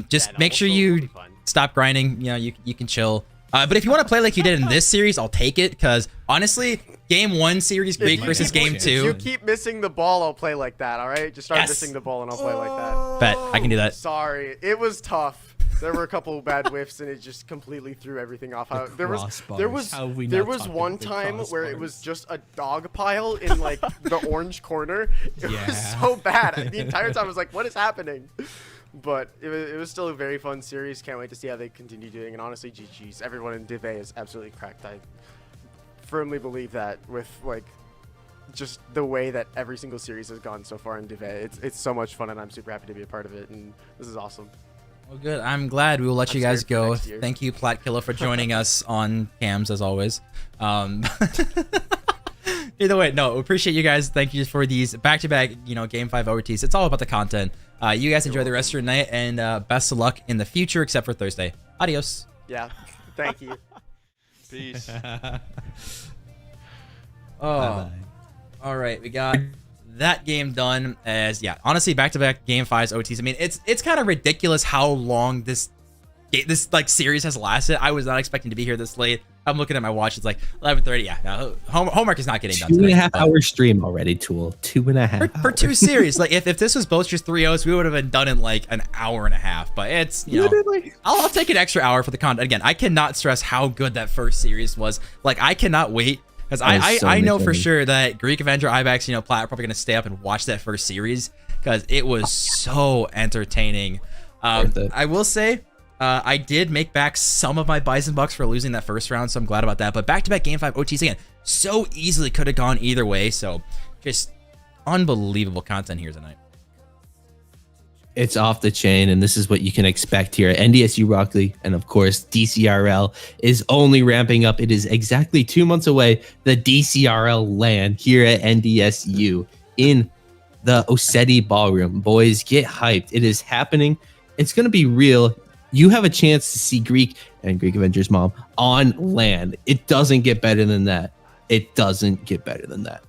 just make sure you stop grinding. You know, you can chill. But if you want to play like you did in this series, I'll take it. Because honestly, game 1 series Greek versus game 2. If you keep missing the ball, I'll play like that. All right, just start missing the ball and I'll play like that. Bet I can do that. Sorry, it was tough. There were a couple of bad whiffs and it just completely threw everything off. There was one time where it was just a dog pile in like the orange corner. It was so bad. The entire time I was like, what is happening? But it was still a very fun series. Can't wait to see how they continue doing. And honestly, GG's. Everyone in Div A is absolutely cracked. I firmly believe that with like just the way that every single series has gone so far in Div A. It's so much fun and I'm super happy to be a part of it. And this is awesome. Well, good. I'm glad. We will let you guys go. Thank you, Plat Killer, for joining us on cams as always. Either way, no, appreciate you guys. Thank you for these back-to-back, Game 5 OTs. It's all about the content. You guys enjoy the rest of your night, and best of luck in the future, except for Thursday. Adios. Yeah. Thank you. Peace. Bye-bye. All right, we got that game done. As honestly, back-to-back Game 5's OTs. I mean, it's kind of ridiculous how long this like series has lasted. I was not expecting to be here this late. I'm looking at my watch. It's like 11:30. Yeah, no, homework is not getting done. 2.5 hour stream already, Tool. 2.5 for 2 series. Like if this was both just 3-0s, we would have been done in like an hour and a half. But it's I'll take an extra hour for the content. Again, I cannot stress how good that first series was. Like I cannot wait. Because I know for sure that Greek Avenger, Ibex, Plat are probably going to stay up and watch that first series because it was so entertaining. I will say I did make back some of my Bison Bucks for losing that first round, so I'm glad about that. But back-to-back Game 5 OTs again, so easily could have gone either way. So just unbelievable content here tonight. It's off the chain, and this is what you can expect here at NDSU Rocket League. And of course, DCRL is only ramping up. It is exactly 2 months away. The DCRL LAN here at NDSU in the Osetti Ballroom. Boys, get hyped. It is happening. It's going to be real. You have a chance to see Greek and Greek Avengers Mom on LAN. It doesn't get better than that. It doesn't get better than that.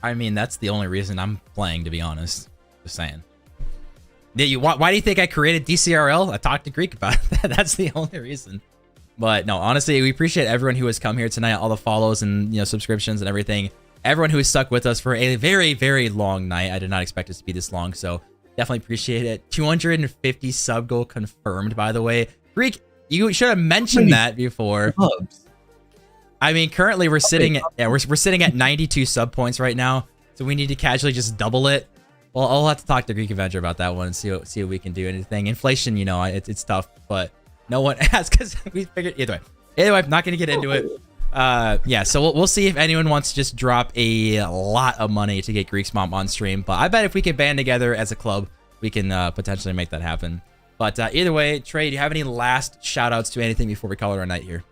I mean, that's the only reason I'm playing, to be honest. Just saying. Why do you think I created DCRL? I talked to Greek about that. That's the only reason. But no, honestly, we appreciate everyone who has come here tonight, all the follows and subscriptions and everything. Everyone who has stuck with us for a very, very long night. I did not expect this to be this long, so definitely appreciate it. 250 sub goal confirmed, by the way. Greek, you should have mentioned that before. I mean, currently we're sitting at we're sitting at 92 sub points right now, so we need to casually just double it. Well, I'll have to talk to Greek Avenger about that one and see what we can do. Anything inflation, it's tough, but no one has because we figured either way. Anyway, I'm not gonna get into it. Yeah, so we'll see if anyone wants to just drop a lot of money to get Greek's mom on stream. But I bet if we can band together as a club, we can potentially make that happen. But either way, Trey, do you have any last shout outs to anything before we call it our night here?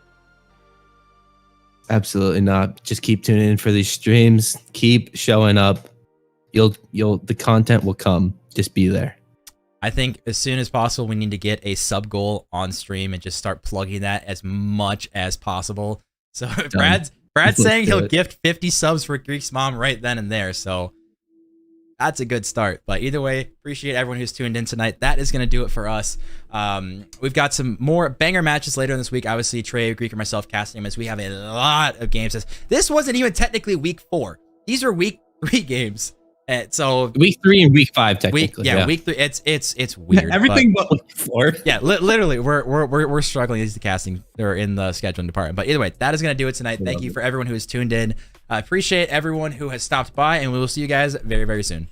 Absolutely not. Just keep tuning in for these streams. Keep showing up. The content will come. Just be there. I think as soon as possible, we need to get a sub goal on stream and just start plugging that as much as possible. So Brad's saying he'll gift 50 subs for Greek's mom right then and there. So that's a good start. But either way, appreciate everyone who's tuned in tonight. That is going to do it for us. We've got some more banger matches later in this week. Obviously, Trey, Greek, and myself casting them as we have a lot of games. This wasn't even technically week 4. These are week 3 games. So week 3 and week 5 technically. Week 3. It's weird. Everything but week 4. Yeah, literally, we're struggling with the casting. They're in the scheduling department. But either way, that is gonna do it tonight. Thank you for everyone who has tuned in. I appreciate everyone who has stopped by, and we will see you guys very, very soon.